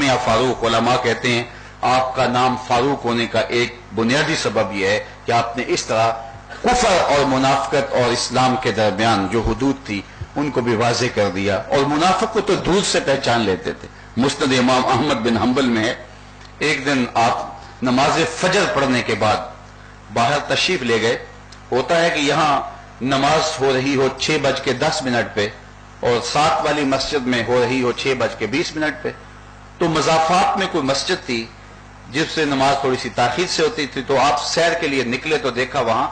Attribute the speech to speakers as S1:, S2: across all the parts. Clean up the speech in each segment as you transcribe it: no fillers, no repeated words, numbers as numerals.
S1: या फारूक, उलमा कहते हैं आपका नाम फारूक होने का एक बुनियादी सबब यह है कि आपने इस तरह कुफर और मुनाफिकत और इस्लाम के दरमियान जो हुदूद थी उनको भी वाज़े कर दिया। और मुनाफिक को तो दूर से पहचान लेते थे। मुस्नद इमाम अहमद बिन हम्बल में है, एक दिन आप नमाज फजर पढ़ने के बाद बाहर तशरीफ ले गए। होता है कि यहाँ नमाज हो रही हो 6:10 पे और साथ वाली मस्जिद में हो रही हो 6:20 पे, तो मजाफात में कोई मस्जिद थी जिससे नमाज थोड़ी सी ताखीर से होती थी। तो आप सैर के लिए निकले तो देखा वहां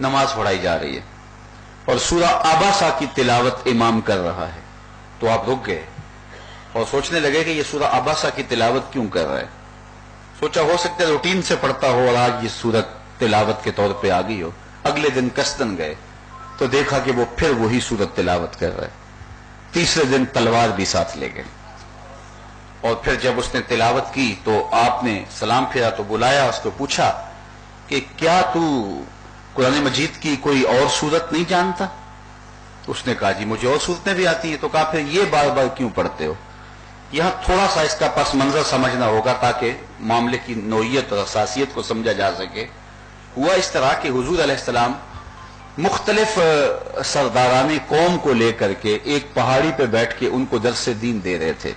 S1: नमाज पढ़ाई जा रही है और सूरह आबासा की तिलावत इमाम कर रहा है। तो आप रुक गए और सोचने लगे कि ये सूरह आबासा की तिलावत क्यों कर रहा है। सोचा हो सकता है रूटीन से पढ़ता हो और आज ये सूरत तिलावत के तौर पे आ गई हो। अगले दिन कस्तन गए तो देखा कि वो फिर वही सूरत तिलावत कर रहा है। तीसरे दिन तलवार भी साथ ले गए और फिर जब उसने तिलावत की तो आपने सलाम फेरा तो बुलाया, उसको पूछा कि क्या तू कुरान मजीद की कोई और सूरत नहीं जानता? उसने कहा जी मुझे और सूरतें भी आती हैं। तो कहा फिर ये बार बार क्यों पढ़ते हो? यहां थोड़ा सा इसका पस मंजर समझना होगा ताकि मामले की नोयत और असासियत को समझा जा सके। हुआ इस तरह कि हुजूर अलैहिस्सलाम मुख्तलिफ सरदाराने कौम को लेकर के एक पहाड़ी पे बैठ के उनको दर्स दीन दे रहे थे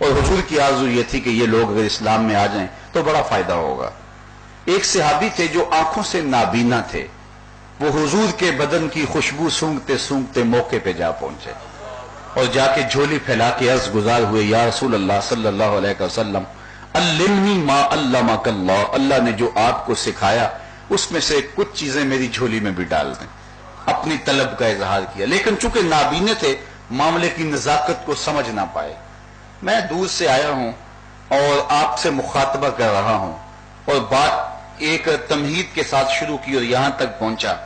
S1: और हुजूर की आरज़ू ये थी कि ये लोग अगर इस्लाम में आ जाएं तो बड़ा फायदा होगा। एक सहाबी थे जो आंखों से नाबीना थे, वो हुजूर के बदन की खुशबू सूंघते सूंघते मौके पे जा पहुंचे और जाके झोली फैला के अर्ज गुजार हुए, या रसूल अल्लाह सल्लल्लाहु अलैहि वसल्लम अल्लिमनी मा अल्लमकल्लाह, अल्लाह ने जो आपको सिखाया उसमें से कुछ चीजें मेरी झोली में भी डाल दें। अपनी तलब का इजहार किया, लेकिन चूंकि नाबीने थे मामले की नजाकत को समझ ना पाए। मैं दूर से आया हूं और आपसे मुखातबा कर रहा हूं और बात एक तमहीद के साथ शुरू की और यहां तक पहुंचा।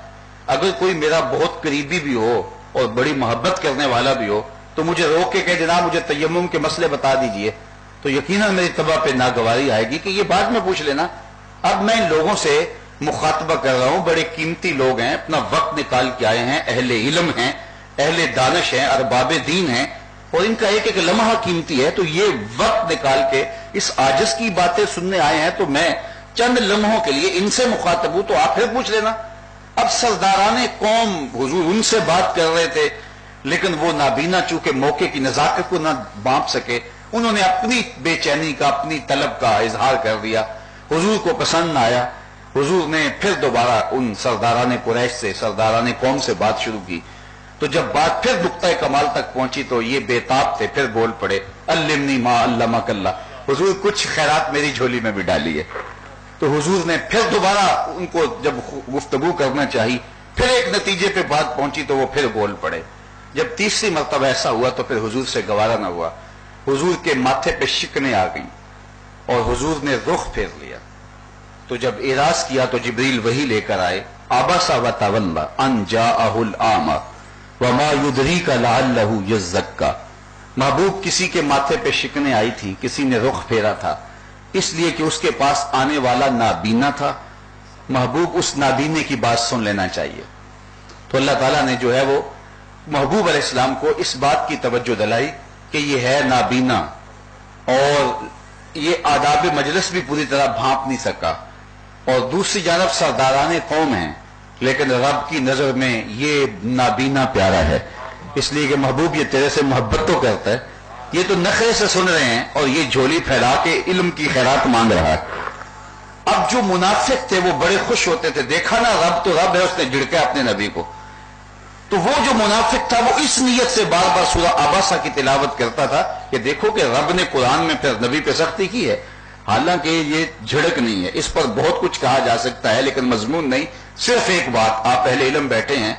S1: अगर कोई मेरा बहुत करीबी भी हो और बड़ी मोहब्बत करने वाला भी हो तो मुझे रोक के कहे जनाब मुझे तयम्मुम के मसले बता दीजिए, तो यकीनन मेरी तबा पे नागवारी आएगी कि ये बाद में पूछ लेना। अब मैं इन लोगों से मुखातबा कर रहा हूं, बड़े कीमती लोग हैं, अपना वक्त निकाल के आए हैं, अहले इल्म हैं, अहले दानिश हैं, अरबाब दीन हैं और इनका एक एक लम्हा कीमती है। तो ये वक्त निकाल के इस आजिज की बातें सुनने आए हैं तो मैं चंद लम्हों के लिए इनसे मुखातब हूं, तो आप फिर पूछ लेना। अब सरदाराने कौम हुजूर उनसे बात कर रहे थे, लेकिन वो नाबीना चूंकि मौके की नजाकत को ना बांप सके, उन्होंने अपनी बेचैनी का अपनी तलब का इजहार कर दिया। हुजूर को पसंद ना आया, हुजूर ने फिर दोबारा उन सरदाराने कुरैश से सरदाराने कौम से बात शुरू की। तो जब बात फिर नुक्ता कमाल तक पहुंची तो ये बेताब थे, फिर बोल पड़े अल्लिमनी मा अल्लमकल्ला, हुजूर कुछ खैरात मेरी झोली में भी डाली है। तो हुजूर ने फिर दोबारा उनको जब गुफ्तगू करना चाहिए, फिर एक नतीजे पे बात पहुंची तो वो फिर बोल पड़े। जब तीसरी मरतबा ऐसा हुआ तो फिर हुजूर से गवारा न हुआ, हुजूर के माथे पे शिकने आ गई और हुजूर ने रुख फेर लिया। तो जब इराज किया तो जिब्रील वही लेकर आए, आबसा व तवल्ला अन जाअहुल आमा वमा युदरीका लअल्लहु यज़्ज़क्का। महबूब किसी के माथे पे शिकने आई थी, किसी ने रुख फेरा था, इसलिए कि उसके पास आने वाला नाबीना था। महबूब उस नाबीने की बात सुन लेना चाहिए। तो अल्लाह ताला ने जो है वो महबूब अलैहिस्सलाम को इस बात की तवज्जो दिलाई कि ये है नाबीना और ये आदाब मजलिस भी पूरी तरह भांप नहीं सका। और दूसरी जानब सरदाराने कौम हैं, लेकिन रब की नजर में ये नाबीना प्यारा है, इसलिए कि महबूब ये तेरे से मोहब्बत तो करता है, ये तो नखरे से सुन रहे हैं और ये झोली फैला के इल्म की खैरात मांग रहा है। अब जो मुनाफिक थे वो बड़े खुश होते थे, देखा ना रब तो रब है, उसने झिड़का अपने नबी को। तो वो जो मुनाफिक था वो इस नीयत से बार बार सूरह आबासा की तिलावत करता था कि देखो कि रब ने कुरान में फिर नबी पे सख्ती की है। हालांकि ये झिड़क नहीं है, इस पर बहुत कुछ कहा जा सकता है लेकिन मजमून नहीं। सिर्फ एक बात, आप पहले इल्म बैठे हैं,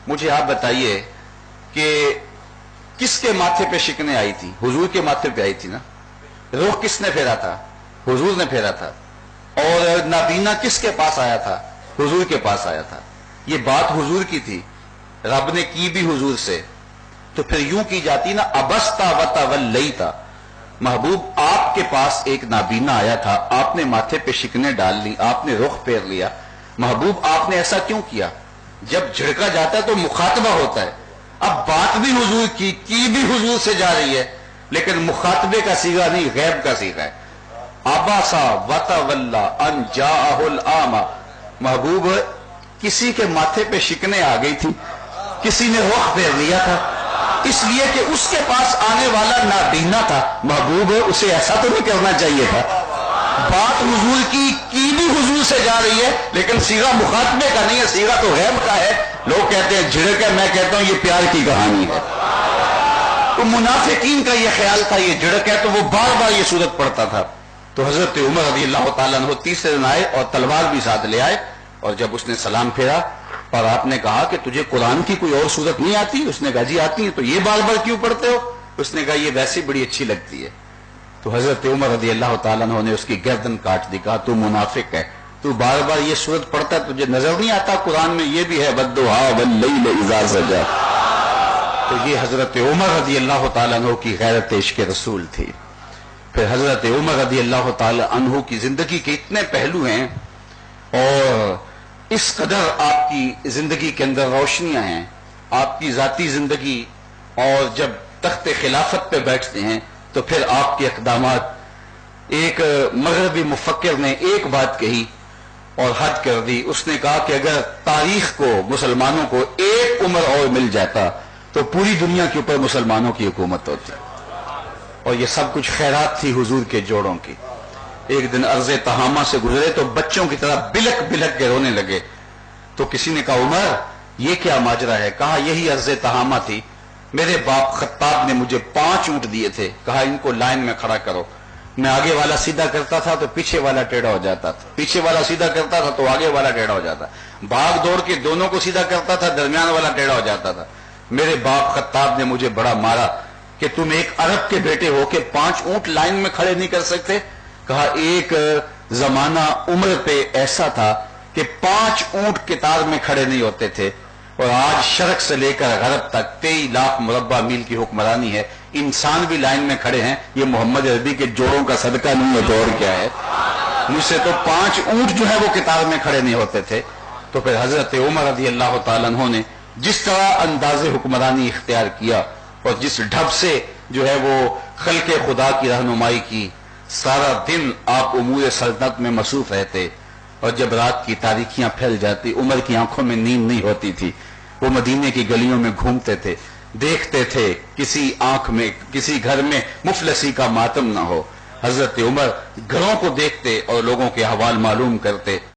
S1: मुझे आप बताइए कि किसके माथे पे शिकने आई थी? हुजूर के माथे पे आई थी ना। रुख किसने फेरा था? हुजूर ने फेरा था। और नाबीना किसके पास आया था? हुजूर के पास आया था। ये बात हुजूर की थी, रब ने की भी हुजूर से। तो फिर यूं की जाती ना, अबस्ता वतवल्लैता, महबूब आपके पास एक नाबीना आया था, आपने माथे पे शिकने डाल ली, आपने रुख फेर लिया। महबूब आपने ऐसा क्यों किया? जब झिड़का जाता है तो मुखातबा होता है। अब बात भी हुजूर की भी हुजूर से जा रही है, لیکن مخاطبے کا صیغہ نہیں، غیب کا صیغہ ہے. عباسا وتولا ان جاءہ الاعمى. محبوب کسی کے ماتھے پہ شکنیں آ گئی تھی، کسی نے رخ پھیر لیا تھا، اس لیے کہ اس کے پاس آنے والا نابینا تھا. محبوب اسے ایسا تو نہیں کرنا چاہیے تھا. بات حضور کی بھی حضور سے جا رہی ہے، لیکن صیغہ مخاطبے کا نہیں ہے، صیغہ تو غیب کا ہے. لوگ کہتے ہیں جھڑک ہے، میں کہتا ہوں یہ پیار کی کہانی ہے. تو منافقین کا یہ خیال تھا یہ جھڑک ہے، تو وہ بار بار یہ صورت پڑھتا تھا. تو حضرت عمر رضی اللہ تعالیٰ عنہ تیسرے دن آئے اور تلوار بھی ساتھ لے آئے، اور جب اس نے سلام پھیرا اور آپ نے کہا کہ تجھے قرآن کی کوئی اور صورت نہیں آتی؟ اس نے کہا جی آتی ہے. تو یہ بار بار کیوں پڑھتے ہو؟ اس نے کہا یہ ویسے بڑی اچھی لگتی ہے. تو حضرت عمر رضی اللہ تعالیٰ عنہ نے اس کی گردن کاٹ دی، کہا تو منافق ہے، تو بار بار یہ صورت پڑھتا ہے، تجھے نظر نہیں آتا قرآن میں یہ بھی ہے والضحیٰ واللیل اذا سجی؟ تو یہ حضرت عمر رضی اللہ تعالیٰ عنہ کی غیرت عشق رسول تھی. پھر حضرت عمر رضی اللہ تعالیٰ عنہ کی زندگی کے اتنے پہلو ہیں اور اس قدر آپ کی زندگی کے اندر روشنیاں ہیں. آپ کی ذاتی زندگی، اور جب تخت خلافت پہ بیٹھتے ہیں تو پھر آپ کے اقدامات. ایک مغربی مفکر نے ایک بات کہی اور حد کر دی. اس نے کہا کہ اگر تاریخ کو، مسلمانوں کو ایک عمر اور مل جاتا تو پوری دنیا کے اوپر مسلمانوں کی حکومت ہوتی. اور یہ سب کچھ خیرات تھی حضور کے جوڑوں کی. ایک دن ارض تہامہ سے گزرے تو بچوں کی طرح بلک بلک کے رونے لگے. تو کسی نے کہا عمر یہ کیا ماجرا ہے؟ کہا یہی ارض تہامہ تھی، میرے باپ خطاب نے مجھے 5 اونٹ دیے تھے، کہا ان کو لائن میں کھڑا کرو. میں آگے والا سیدھا کرتا تھا تو پیچھے والا ٹیڑھا ہو جاتا تھا، پیچھے والا سیدھا کرتا تھا تو آگے والا ٹیڑھا ہو جاتا. بھاگ دوڑ کے دونوں کو سیدھا کرتا تھا، درمیان والا ٹیڑھا ہو جاتا تھا. میرے باپ خطاب نے مجھے بڑا مارا کہ تم ایک عرب کے بیٹے ہو کے 5 اونٹ لائن میں کھڑے نہیں کر سکتے. کہا ایک زمانہ عمر پہ ایسا تھا کہ 5 اونٹ قطار میں کھڑے نہیں ہوتے تھے، اور آج شرق سے لے کر غرب تک 23 لاکھ مربع میل کی حکمرانی ہے. انسان بھی لائن میں کھڑے ہیں. یہ محمد عربی کے جوڑوں کا صدقہ نہیں ہے تو اور کیا ہے. مجھ سے تو 5 اونٹ جو ہے وہ قطار میں کھڑے نہیں ہوتے تھے. تو پھر حضرت عمر رضی اللہ تعالیٰ عنہ نے جس طرح انداز حکمرانی اختیار کیا اور جس ڈھب سے جو ہے وہ خلق خدا کی رہنمائی کی، سارا دن آپ امور سلطنت میں مصروف رہتے، اور جب رات کی تاریکیاں پھیل جاتی عمر کی آنکھوں میں نیند نہیں ہوتی تھی. وہ مدینے کی گلیوں میں گھومتے تھے، دیکھتے تھے کسی آنکھ میں، کسی گھر میں مفلسی کا ماتم نہ ہو. حضرت عمر گھروں کو دیکھتے اور لوگوں کے احوال معلوم کرتے.